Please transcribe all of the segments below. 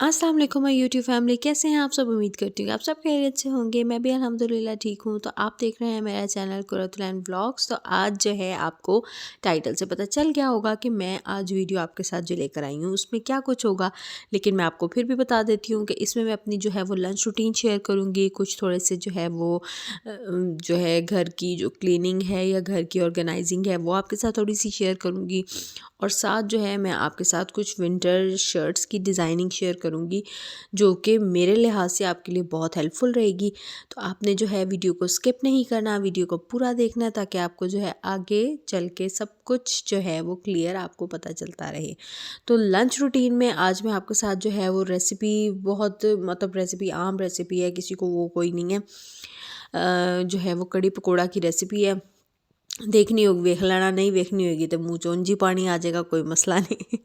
अस्सलाम वालेकुम my YouTube family, कैसे हैं आप सब। उम्मीद करती हूँ आप सब खैरियत से होंगे। मैं भी अल्हम्दुलिल्लाह ठीक हूँ। तो आप देख रहे हैं मेरा चैनल कुरतुल व्लॉग्स। तो आज जो है आपको टाइटल से पता चल गया होगा कि मैं आज वीडियो आपके साथ जो लेकर आई हूँ उसमें क्या कुछ होगा, लेकिन मैं आपको फिर भी बता देती हूँ कि इसमें मैं अपनी जो है वो लंच रूटीन शेयर करूँगी। कुछ थोड़े से जो है वो जो है घर की जो क्लीनिंग है या घर की ऑर्गेनाइजिंग है वो आपके साथ थोड़ी सी शेयर करूँगी, और साथ जो है मैं आपके साथ कुछ विंटर शर्ट्स की डिज़ाइनिंग शेयर करूँगी जो कि मेरे लिहाज से आपके लिए बहुत हेल्पफुल रहेगी। तो आपने जो है वीडियो को स्किप नहीं करना, वीडियो को पूरा देखना, ताकि आपको जो है आगे चल के सब कुछ जो है वो क्लियर आपको पता चलता रहे। तो लंच रूटीन में आज मैं आपके साथ जो है वो रेसिपी बहुत मतलब रेसिपी आम रेसिपी है, किसी को वो कोई नहीं है। जो है वो कड़ी पकोड़ा की रेसिपी है। देखनी होगी वेख लेना, नहीं देखनी होगी तो मुँह चों जी पानी आ जाएगा, कोई मसला नहीं।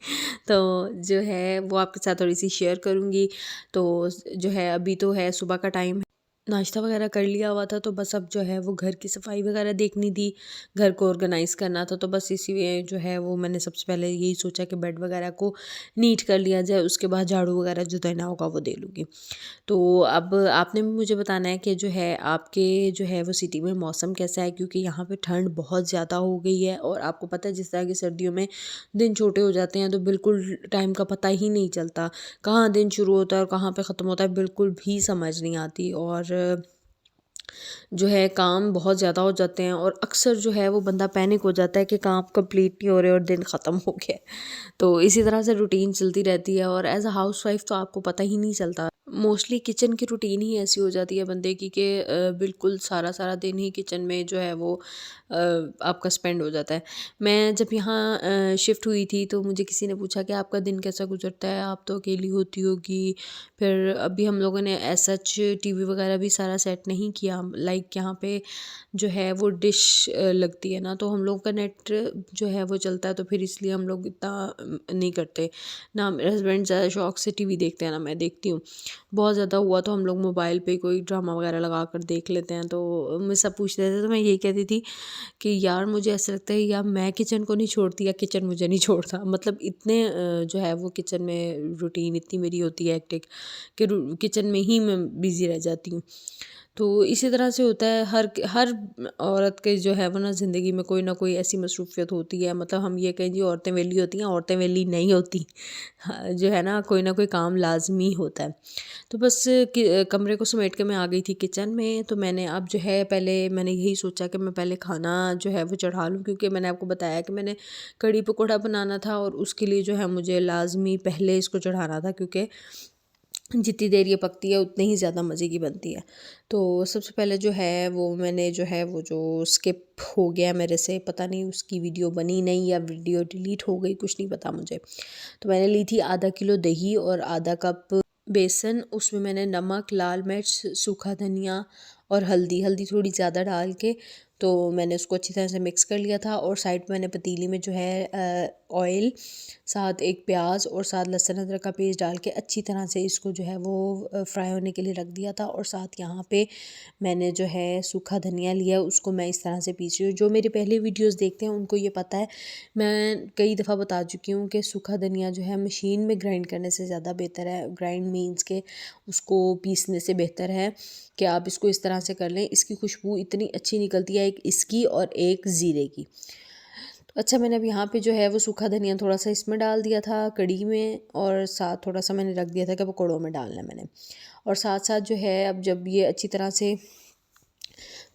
तो जो है वो आपके साथ थोड़ी सी शेयर करूँगी। तो जो है अभी तो है सुबह का टाइम, नाश्ता वगैरह कर लिया हुआ था, तो बस अब जो है वो घर की सफाई वगैरह देखनी थी, घर को ऑर्गेनाइज़ करना था। तो बस इसी में जो है वो मैंने सबसे पहले यही सोचा कि बेड वगैरह को नीट कर लिया जाए, उसके बाद झाड़ू वगैरह जो देना होगा वो दे लूँगी। तो अब आपने भी मुझे बताना है कि जो है आपके जो है वो सिटी में मौसम कैसा है, क्योंकि यहाँ पे ठंड बहुत ज़्यादा हो गई है। और आपको पता है जिस तरह की सर्दियों में दिन छोटे हो जाते हैं तो बिल्कुल टाइम का पता ही नहीं चलता, कहाँ दिन शुरू होता है और कहाँ पे ख़त्म होता है बिल्कुल भी समझ नहीं आती। और जो है काम बहुत ज़्यादा हो जाते हैं, और अक्सर जो है वो बंदा पैनिक हो जाता है कि काम कंप्लीट नहीं हो रहे और दिन ख़त्म हो गया। तो इसी तरह से रूटीन चलती रहती है, और एज अ हाउस वाइफ तो आपको पता ही नहीं चलता। मोस्टली किचन की रूटीन ही ऐसी हो जाती है बंदे की कि बिल्कुल सारा सारा दिन ही किचन में जो है वो आपका स्पेंड हो जाता है। मैं जब यहाँ शिफ्ट हुई थी तो मुझे किसी ने पूछा कि आपका दिन कैसा गुजरता है, आप तो अकेली होती होगी। फिर अभी हम लोगों ने एज सच टीवी वगैरह भी सारा सेट नहीं किया, लाइक यहाँ पे जो है वो डिश लगती है ना, तो हम लोगों का नेट जो है वो चलता है, तो फिर इसलिए हम लोग इतना नहीं करते ना। मेरे हस्बैंड ज़्यादा शौक से टीवी देखते हैं ना मैं देखती हूँ। बहुत ज़्यादा हुआ तो हम लोग मोबाइल पे कोई ड्रामा वगैरह लगा कर देख लेते हैं। तो मैं सब पूछते थे तो मैं यही कहती थी कि यार मुझे ऐसा लगता है या मैं किचन को नहीं छोड़ती या किचन मुझे नहीं छोड़ता। मतलब इतने जो है वो किचन में रूटीन इतनी मेरी होती है एक्टिक कि किचन में ही मैं बिज़ी रह जाती हूँ। तो इसी तरह से होता है हर हर औरत के जो है वो ना ज़िंदगी में कोई ना कोई ऐसी मसरूफ़ियत होती है। मतलब हम ये कहें जी औरतें वेली होती हैं, औरतें वेली नहीं होती। हाँ, जो है ना कोई ना कोई काम लाज़मी होता है। तो बस कमरे को समेट के मैं आ गई थी किचन में। तो मैंने अब जो है पहले मैंने यही सोचा कि मैं पहले खाना जो है वो चढ़ा लूँ, क्योंकि मैंने आपको बताया कि मैंने कड़ी पकोड़ा बनाना था, और उसके लिए जो है मुझे लाज़मी पहले इसको चढ़ाना था, क्योंकि जितनी देर ये पकती है उतनी ही ज़्यादा मज़े की बनती है। तो सबसे पहले जो है वो मैंने जो है वो जो स्किप हो गया मेरे से, पता नहीं उसकी वीडियो बनी नहीं या वीडियो डिलीट हो गई, कुछ नहीं पता मुझे। तो मैंने ली थी आधा किलो दही और आधा कप बेसन। उसमें मैंने नमक, लाल मिर्च, सूखा धनिया और हल्दी हल्दी थोड़ी ज़्यादा डाल के तो मैंने उसको अच्छी तरह से मिक्स कर लिया था। और साइड में मैंने पतीली में जो है ऑयल, साथ एक प्याज और साथ लहसुन अदरक का पेस्ट डाल के अच्छी तरह से इसको जो है वो फ्राई होने के लिए रख दिया था। और साथ यहाँ पे मैंने जो है सूखा धनिया लिया, उसको मैं इस तरह से पीस रही हूँ। जो मेरी पहले वीडियोस देखते हैं उनको ये पता है, मैं कई दफ़ा बता चुकी हूँ कि सूखा धनिया जो है मशीन में ग्राइंड करने से ज़्यादा बेहतर है। ग्राइंड मीन्स के उसको पीसने से बेहतर है कि आप इसको इस तरह से कर लें। इसकी खुशबू इतनी अच्छी निकलती है, एक इसकी और एक ज़ीरे की। तो अच्छा, मैंने अब यहाँ पे जो है वो सूखा धनिया थोड़ा सा इसमें डाल दिया था कड़ी में, और साथ थोड़ा सा मैंने रख दिया था कि पकौड़ों में डालना है मैंने। और साथ साथ जो है अब जब ये अच्छी तरह से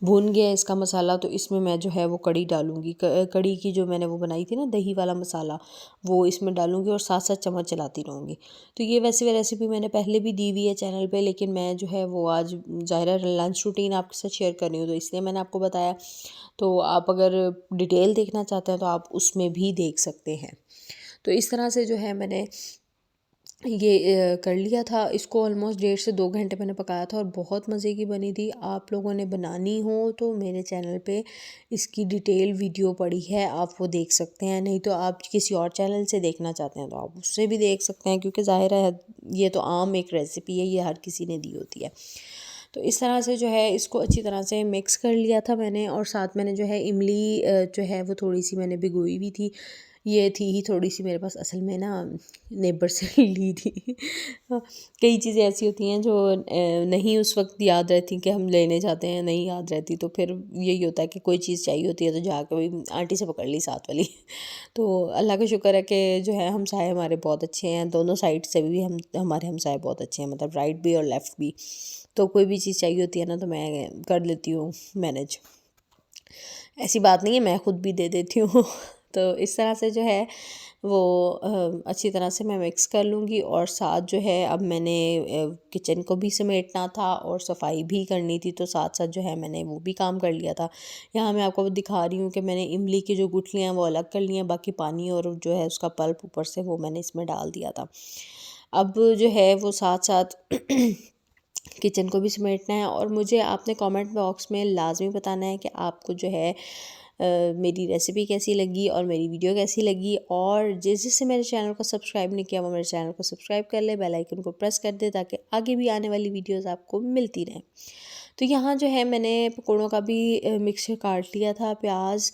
भुन गया इसका मसाला, तो इसमें मैं जो है वो कड़ी डालूँगी। कड़ी की जो मैंने वो बनाई थी ना दही वाला मसाला, वो इसमें डालूँगी और साथ साथ चम्मच चलाती रहूँगी। तो ये वैसे रेसिपी मैंने पहले भी दी हुई है चैनल पे, लेकिन मैं जो है वो आज ज़ाहिर है लंच रूटीन आपके साथ शेयर कर रही हूँ, तो इसलिए मैंने आपको बताया। तो आप अगर डिटेल देखना चाहते हैं तो आप उसमें भी देख सकते हैं। तो इस तरह से जो है मैंने ये कर लिया था। इसको ऑलमोस्ट 1.5 से 2 घंटे मैंने पकाया था और बहुत मज़े की बनी थी। आप लोगों ने बनानी हो तो मेरे चैनल पे इसकी डिटेल वीडियो पड़ी है, आप वो देख सकते हैं। नहीं तो आप किसी और चैनल से देखना चाहते हैं तो आप उससे भी देख सकते हैं, क्योंकि ज़ाहिर है ये तो आम एक रेसिपी है, ये हर किसी ने दी होती है। तो इस तरह से जो है इसको अच्छी तरह से मिक्स कर लिया था मैंने। और साथ मैंने जो है इमली जो है वो थोड़ी सी मैंने भिगोई हुई थी। ये थी ही थोड़ी सी मेरे पास असल में ना नेबर से ली थी। कई चीज़ें ऐसी होती हैं जो नहीं उस वक्त याद रहती कि हम लेने जाते हैं, नहीं याद रहती, तो फिर यही होता है कि कोई चीज़ चाहिए होती है तो जाके वही आंटी से पकड़ ली साथ वाली। तो अल्लाह का शुक्र है कि जो है हमसाए हमारे बहुत अच्छे हैं, दोनों साइड से भी हमारे हमसाए बहुत अच्छे हैं, मतलब राइट भी और लेफ़्ट भी। तो कोई भी चीज़ चाहिए होती है ना तो मैं कर लेती हूँ मैनेज। ऐसी बात नहीं है, मैं खुद भी दे देती हूँ। तो इस तरह से जो है वो अच्छी तरह से मैं मिक्स कर लूँगी। और साथ जो है अब मैंने किचन को भी समेटना था और सफाई भी करनी थी, तो साथ साथ जो है मैंने वो भी काम कर लिया था। यहाँ मैं आपको दिखा रही हूँ कि मैंने इमली की जो गुठलियाँ वो अलग कर ली हैं, बाकी पानी और जो है उसका पल्प ऊपर से वो मैंने इसमें डाल दिया था। अब जो है वो साथ साथ किचन को भी समेटना है। और मुझे आपने कमेंट बॉक्स में लाजमी बताना है कि आपको जो है मेरी रेसिपी कैसी लगी और मेरी वीडियो कैसी लगी। और जिससे मेरे चैनल को सब्सक्राइब नहीं किया वो मेरे चैनल को सब्सक्राइब कर ले, बेल आइकन को प्रेस कर दे ताकि आगे भी आने वाली वीडियोस आपको मिलती रहें। तो यहाँ जो है मैंने पकौड़ों का भी मिक्सचर काट लिया था। प्याज,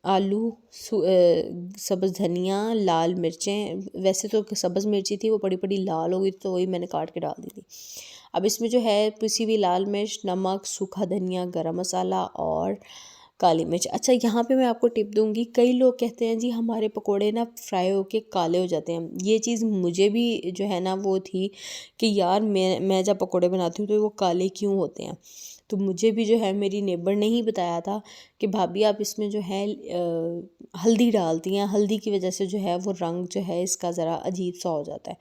आलू, सब्ज़ धनिया, लाल मिर्चें, वैसे तो सब्ज़ मिर्ची थी वो बड़ी बड़ी लाल हो गई तो वही मैंने काट के डाल दी थी। अब इसमें जो है पिसी हुई लाल मिर्च, नमक, सूखा धनिया, गरम मसाला और काली मिर्च। अच्छा, यहाँ पे मैं आपको टिप दूंगी, कई लोग कहते हैं जी हमारे पकोड़े ना फ्राई होके काले हो जाते हैं। ये चीज़ मुझे भी जो है ना वो थी कि यार मैं जब पकोड़े बनाती हूँ तो वो काले क्यों होते हैं। तो मुझे भी जो है मेरी नेबर ने ही बताया था कि भाभी आप इसमें जो है हल्दी डालती हैं, हल्दी की वजह से जो है वो रंग जो है इसका ज़रा अजीब सा हो जाता है।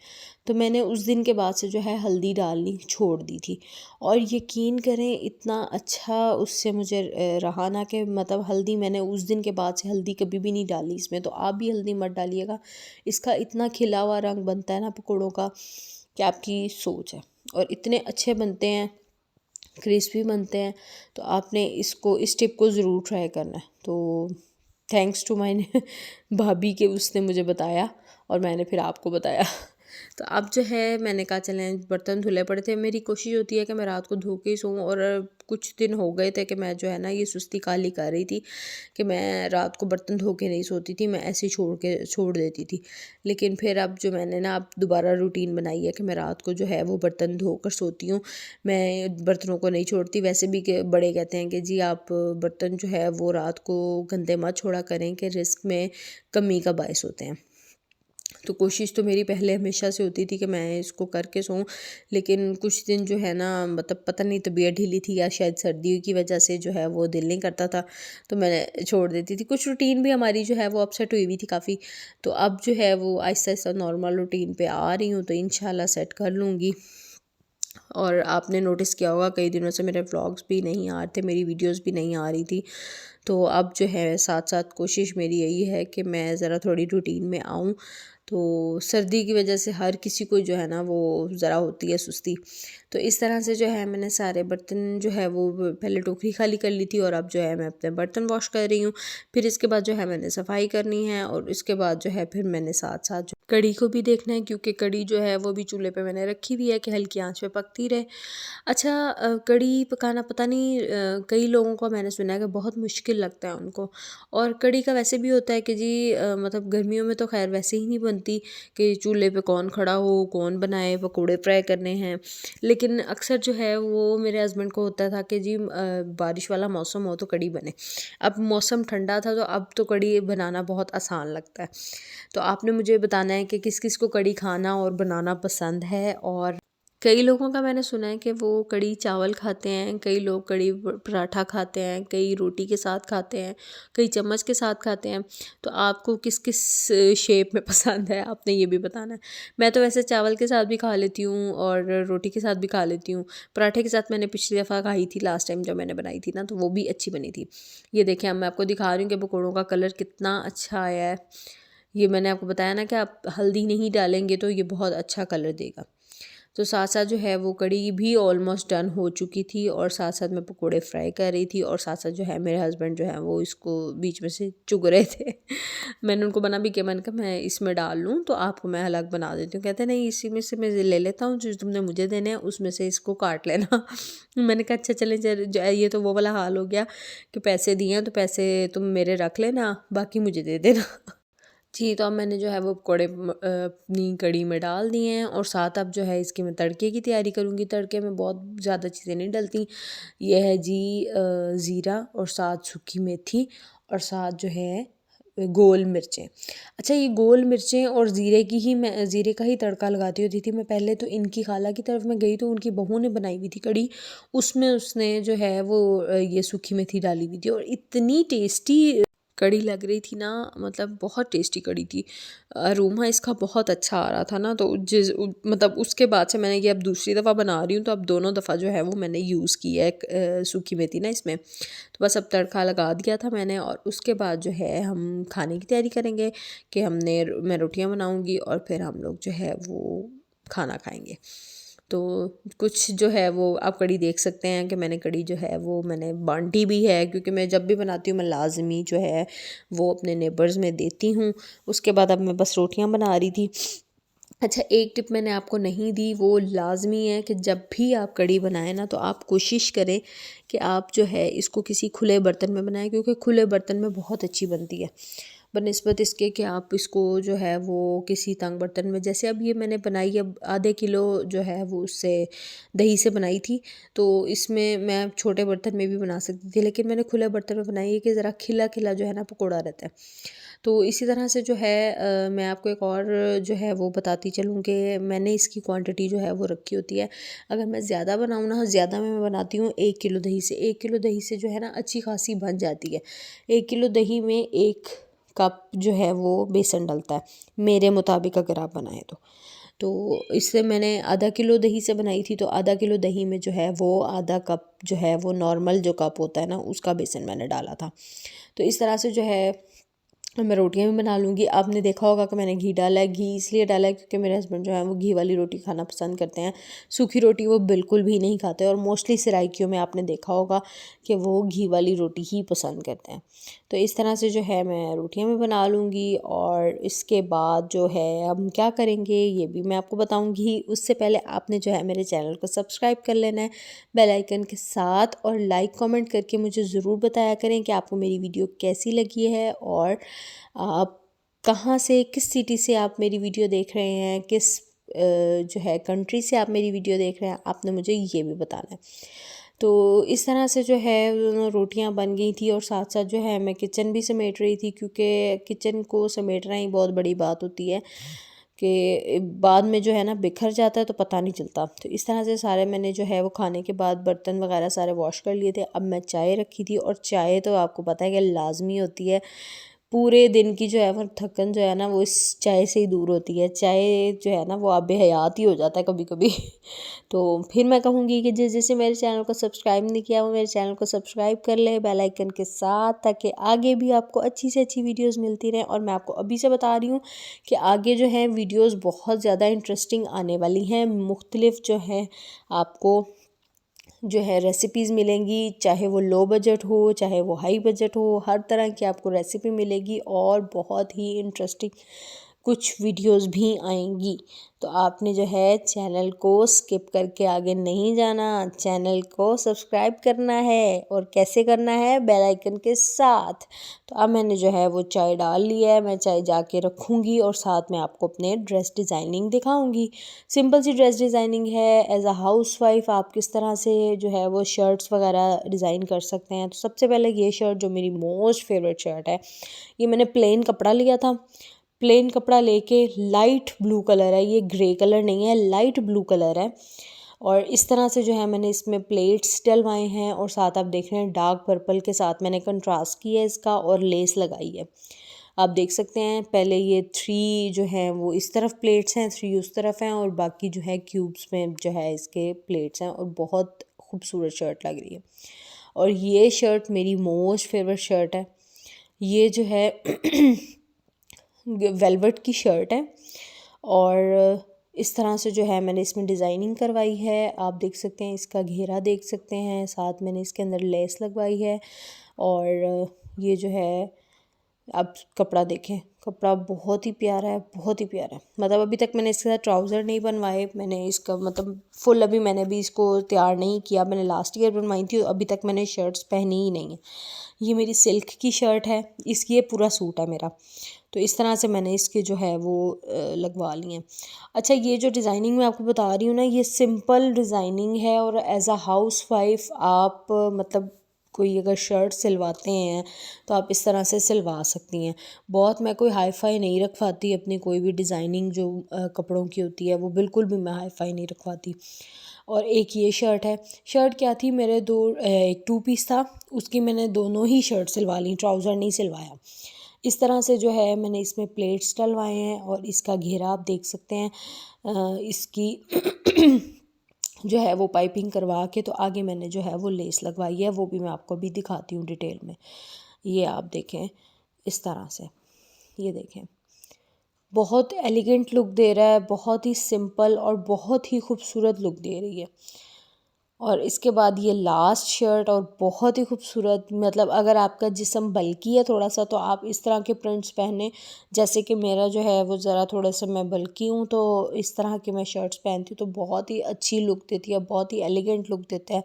तो मैंने उस दिन के बाद से जो है हल्दी डालनी छोड़ दी थी। और यकीन करें इतना अच्छा उससे मुझे रहा ना कि मतलब हल्दी मैंने उस दिन के बाद से हल्दी कभी भी नहीं डाली इसमें। तो आप भी हल्दी मत डालिएगा, इसका इतना खिला हुआ रंग बनता है ना पकौड़ों का कि आपकी सोच है। और इतने अच्छे बनते हैं, क्रिस्पी बनते हैं। तो आपने इस टिप को ज़रूर ट्राई करना है। तो थैंक्स टू माय भाभी के उसने मुझे बताया और मैंने फिर आपको बताया। तो अब जो है मैंने कहा चलें, बर्तन धुले पड़े थे, मेरी कोशिश होती है कि मैं रात को धो के ही सोऊं। और कुछ दिन हो गए थे कि मैं जो है ना ये सुस्ती काली कर रही थी कि मैं रात को बर्तन धो के नहीं सोती थी, मैं ऐसे ही छोड़ देती थी। लेकिन फिर अब जो मैंने ना अब दोबारा रूटीन बनाई है कि मैं रात को जो है वो बर्तन धो कर सोती हूँ, मैं बर्तनों को नहीं छोड़ती। वैसे भी के बड़े कहते हैं कि जी आप बर्तन जो है वो रात को गंदे मत छोड़ा करें कि रिस्क में कमी का बायस होते हैं। तो कोशिश तो मेरी पहले हमेशा से होती थी कि मैं इसको करके सोऊं, लेकिन कुछ दिन जो है ना मतलब पता नहीं तबीयत ढीली थी या शायद सर्दी की वजह से जो है वो दिल नहीं करता था, तो मैं छोड़ देती थी। कुछ रूटीन भी हमारी जो है वो अपसेट हुई हुई थी काफ़ी। तो अब जो है वो आहिस्ता आहिस्ता नॉर्मल रूटीन पे आ रही हूँ, तो इंशाल्लाह सेट कर लूँगी। और आपने नोटिस किया होगा कई दिनों से मेरे व्लॉग्स भी नहीं आ रहे थे, मेरी वीडियोस भी नहीं आ रही थी। तो अब जो है साथ साथ कोशिश मेरी यही है कि मैं ज़रा थोड़ी रूटीन में आऊँ। तो सर्दी की वजह से हर किसी को जो है ना वो ज़रा होती है सुस्ती। तो इस तरह से जो है मैंने सारे बर्तन जो है वो पहले टोकरी खाली कर ली थी और अब जो है मैं अपने बर्तन वॉश कर रही हूँ। फिर इसके बाद जो है मैंने सफाई करनी है और इसके बाद जो है फिर मैंने साथ साथ कढ़ी को भी देखना है, क्योंकि कढ़ी जो है वो भी चूल्हे पे मैंने रखी हुई है कि हल्की आंच पे पकती रहे। अच्छा, कढ़ी पकाना पता नहीं कई लोगों को मैंने सुना है कि बहुत मुश्किल लगता है उनको। और कढ़ी का वैसे भी होता है कि जी मतलब गर्मियों में तो खैर वैसे ही नहीं बनती कि चूल्हे पे कौन खड़ा हो, कौन बनाए, पकौड़े फ्राई करने हैं। लेकिन अक्सर जो है वो मेरे हस्बैंड को होता था कि जी बारिश वाला मौसम हो तो कढ़ी बने। अब मौसम ठंडा था तो अब तो कढ़ी बनाना बहुत आसान लगता है। तो आपने मुझे बताना है कि किस किस को कढ़ी खाना और बनाना पसंद है। और कई लोगों का मैंने सुना है कि वो कढ़ी चावल खाते हैं, कई लोग कढ़ी पराठा खाते हैं, कई रोटी के साथ खाते हैं, कई चम्मच के साथ खाते हैं। तो आपको किस किस शेप में पसंद है आपने ये भी बताना है। मैं तो वैसे चावल के साथ भी खा लेती हूँ और रोटी के साथ भी खा लेती हूँ। पराठे के साथ मैंने पिछली दफ़ा खाई थी, लास्ट टाइम जब मैंने बनाई थी ना, तो वो भी अच्छी बनी थी। ये देखें, अब मैं आपको दिखा रही हूँ कि पकौड़ों का कलर कितना अच्छा आया है। ये मैंने आपको बताया ना कि आप हल्दी नहीं डालेंगे तो ये बहुत अच्छा कलर देगा। तो साथ साथ जो है वो कड़ी भी ऑलमोस्ट डन हो चुकी थी और साथ साथ मैं पकोड़े फ्राई कर रही थी और साथ साथ जो है मेरे हस्बैंड जो है वो इसको बीच में से चुग रहे थे। मैंने उनको मना भी किया, मैंने कहा मैं इसमें डाल लूँ तो आपको मैं अलग बना देती हूँ। कहते नहीं, इसी में से मैं ले लेता हूँ, जो तुमने मुझे देने हैं उसमें से इसको काट लेना। मैंने कहा अच्छा चलें, ये तो वो वाला हाल हो गया कि पैसे दिए हैं तो पैसे तुम मेरे रख लेना, बाकी मुझे दे देना। जी, तो अब मैंने जो है वो पकौड़े अपनी कढ़ी में डाल दिए हैं और साथ अब जो है इसकी मैं तड़के की तैयारी करूँगी। तड़के में बहुत ज़्यादा चीज़ें नहीं डलती। ये है जी ज़ीरा और साथ सूखी मेथी और साथ जो है गोल मिर्चें। अच्छा, ये गोल मिर्चें और ज़ीरे की ही मैं ज़ीरे का ही तड़का लगाती होती थी मैं पहले। तो इनकी खाला की तरफ मैं गई तो उनकी बहू ने बनाई हुई थी कढ़ी, उसमें उसने जो है वो ये सूखी मेथी डाली हुई थी और इतनी टेस्टी कढ़ी लग रही थी ना, मतलब बहुत टेस्टी कढ़ी थी। अरोमा इसका बहुत अच्छा आ रहा था ना, तो मतलब उसके बाद से मैंने ये अब दूसरी दफ़ा बना रही हूँ, तो अब दोनों दफ़ा जो है वो मैंने यूज़ की है सूखी मेथी ना इसमें। तो बस अब तड़का लगा दिया था मैंने और उसके बाद जो है हम खाने की तैयारी करेंगे कि मैं रोटियाँ बनाऊँगी और फिर हम लोग जो है वो खाना खाएँगे। तो कुछ जो है वो आप कढ़ी देख सकते हैं कि मैंने कढ़ी जो है वो मैंने बांटी भी है, क्योंकि मैं जब भी बनाती हूँ मैं लाजमी जो है वो अपने नेबर्स में देती हूँ। उसके बाद अब मैं बस रोटियां बना रही थी। अच्छा, एक टिप मैंने आपको नहीं दी, वो लाजमी है कि जब भी आप कढ़ी बनाएं ना तो आप कोशिश करें कि आप जो है इसको किसी खुले बर्तन में बनाएं, क्योंकि खुले बर्तन में बहुत अच्छी बनती है बनिस्बत इसके कि आप इसको जो है वो किसी तंग बर्तन में, जैसे अब ये मैंने बनाई है आधे किलो जो है वो उससे दही से बनाई थी, तो इसमें मैं छोटे बर्तन में भी बना सकती थी, लेकिन मैंने खुले बर्तन में बनाई है कि ज़रा खिला खिला जो है ना पकौड़ा रहता है। तो इसी तरह से जो है मैं आपको एक और जो है वो बताती चलूँ कि मैंने इसकी क्वांटिटी जो है वो रखी होती है। अगर मैं ज़्यादा बनाऊँ ना, ज़्यादा में मैं बनाती हूँ 1 किलो दही से। 1 किलो दही से जो है ना अच्छी खासी बन जाती है। 1 किलो दही में 1 कप जो है वो बेसन डलता है, मेरे मुताबिक अगर आप बनाएं तो इससे मैंने आधा किलो दही से बनाई थी, तो आधा किलो दही में जो है वो आधा कप जो है वो नॉर्मल जो कप होता है ना उसका बेसन मैंने डाला था। तो इस तरह से जो है मैं रोटियां भी बना लूँगी। आपने देखा होगा कि मैंने घी डाला है, घी इसलिए डाला है क्योंकि मेरे हस्बैंड जो है वो घी वाली रोटी खाना पसंद करते हैं। सूखी रोटी वो बिल्कुल भी नहीं खाते और मोस्टली सराइकियों में आपने देखा होगा कि वो घी वाली रोटी ही पसंद करते हैं। तो इस तरह से जो है मैं रोटियां भी बना लूँगी और इसके बाद जो है हम क्या करेंगे ये भी मैं आपको बताऊँगी। उससे पहले आपने जो है मेरे चैनल को सब्सक्राइब कर लेना है बेल आइकन के साथ, और लाइक कमेंट करके मुझे ज़रूर बताया करें कि आपको मेरी वीडियो कैसी लगी है और आप कहाँ से, किस सिटी से आप मेरी वीडियो देख रहे हैं, किस जो है कंट्री से आप मेरी वीडियो देख रहे हैं, आपने मुझे ये भी बताना है। तो इस तरह से जो है रोटियां बन गई थी और साथ साथ जो है मैं किचन भी समेट रही थी, क्योंकि किचन को समेटना ही बहुत बड़ी बात होती है कि बाद में जो है ना बिखर जाता है तो पता नहीं चलता। तो इस तरह से सारे मैंने जो है वो खाने के बाद बर्तन वगैरह सारे वॉश कर लिए थे। अब मैं चाय रखी थी और चाय तो आपको पता है कि लाजमी होती है। पूरे दिन की जो है वो थकन जो है ना वो इस चाय से ही दूर होती है। चाय जो है ना वो आबे हयात ही हो जाता है कभी कभी। तो फिर मैं कहूँगी कि जिसे मेरे चैनल को सब्सक्राइब नहीं किया वो मेरे चैनल को सब्सक्राइब कर ले बेल आइकन के साथ, ताकि आगे भी आपको अच्छी से अच्छी वीडियोस मिलती रहें। और मैं आपको अभी से बता रही हूँ कि आगे जो है वीडियोस बहुत ज़्यादा इंटरेस्टिंग आने वाली हैं। मुख्तलिफ जो है आपको जो है रेसिपीज़ मिलेंगी, चाहे वो लो बजट हो चाहे वो हाई बजट हो, हर तरह की आपको रेसिपी मिलेगी और बहुत ही इंटरेस्टिंग कुछ वीडियोस भी आएंगी। तो आपने जो है चैनल को स्किप करके आगे नहीं जाना, चैनल को सब्सक्राइब करना है। और कैसे करना है? बेल आइकन के साथ। तो अब मैंने जो है वो चाय डाल लिया है, मैं चाय जाके रखूँगी और साथ में आपको अपने ड्रेस डिज़ाइनिंग दिखाऊँगी। सिंपल सी ड्रेस डिज़ाइनिंग है। एज अ हाउस वाइफ आप किस तरह से जो है वो शर्ट्स वगैरह डिज़ाइन कर सकते हैं। तो सबसे पहले ये शर्ट जो मेरी मोस्ट फेवरेट शर्ट है, ये मैंने प्लेन कपड़ा लिया था। प्लेन कपड़ा लेके लाइट ब्लू कलर है, ये ग्रे कलर नहीं है, लाइट ब्लू कलर है। और इस तरह से जो है मैंने इसमें प्लेट्स डलवाए हैं और साथ आप देख रहे हैं डार्क पर्पल के साथ मैंने कंट्रास्ट किया है इसका और लेस लगाई है। आप देख सकते हैं पहले ये 3 जो हैं वो इस तरफ प्लेट्स हैं, 3 उस तरफ हैं और बाकी जो है क्यूब्स में जो है इसके प्लेट्स हैं और बहुत खूबसूरत शर्ट लग रही है। और ये शर्ट मेरी मोस्ट फेवरेट शर्ट है। ये जो है वेलवेट की शर्ट है और इस तरह से जो है मैंने इसमें डिज़ाइनिंग करवाई है। आप देख सकते हैं, इसका घेरा देख सकते हैं, साथ मैंने इसके अंदर लेस लगवाई है। और ये जो है, आप कपड़ा देखें, कपड़ा बहुत ही प्यारा है, बहुत ही प्यारा है। मतलब अभी तक मैंने इसके साथ ट्राउज़र नहीं बनवाए, मैंने इसका मतलब फुल अभी मैंने भी इसको तैयार नहीं किया। मैंने लास्ट ईयर बनवाई थी, अभी तक मैंने शर्ट्स पहनी ही नहीं है। ये मेरी सिल्क की शर्ट है, इसकी ये पूरा सूट है मेरा। तो इस तरह से मैंने इसके जो है वो लगवा लिए हैं। अच्छा, ये जो डिज़ाइनिंग मैं आपको बता रही हूँ ना, ये सिंपल डिज़ाइनिंग है और एज अ हाउस वाइफ आप मतलब कोई अगर शर्ट सिलवाते हैं तो आप इस तरह से सिलवा सकती हैं। बहुत मैं कोई हाई फाई नहीं रखवाती अपनी कोई भी डिज़ाइनिंग जो कपड़ों की होती है, वो बिल्कुल भी मैं हाई फाई नहीं रखवाती। और एक ये शर्ट है, शर्ट क्या थी, मेरे एक 2 पीस था, उसकी मैंने दोनों ही शर्ट सिलवा ली, ट्राउज़र नहीं सिलवाया। इस तरह से जो है मैंने इसमें प्लेट्स डलवाए हैं और इसका घेरा आप देख सकते हैं। इसकी जो है वो पाइपिंग करवा के तो आगे मैंने जो है वो लेस लगवाई है, वो भी मैं आपको अभी दिखाती हूँ डिटेल में। ये आप देखें इस तरह से, ये देखें, बहुत एलिगेंट लुक दे रहा है, बहुत ही सिंपल और बहुत ही खूबसूरत लुक दे रही है। और इसके बाद ये लास्ट शर्ट, और बहुत ही खूबसूरत, मतलब अगर आपका जिस्म बल्की है थोड़ा सा तो आप इस तरह के प्रिंट्स पहने। जैसे कि मेरा जो है वो ज़रा थोड़ा सा मैं बल्की हूँ, तो इस तरह के मैं शर्ट्स पहनती हूँ तो बहुत ही अच्छी लुक देती है, बहुत ही एलिगेंट लुक देता है।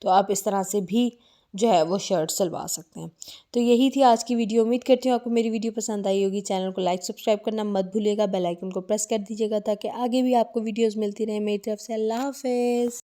तो आप इस तरह से भी जो है वो शर्ट सिलवा सकते हैं। तो यही थी आज की वीडियो। उम्मीद करती हूँ आपको मेरी वीडियो पसंद आई होगी। चैनल को लाइक सब्सक्राइब करना मत भूलिएगा, बेल आइकन को प्रेस कर दीजिएगा ताकि आगे भी आपको वीडियोस मिलती रहे। मेरी तरफ से अल्लाह हाफ़िज़।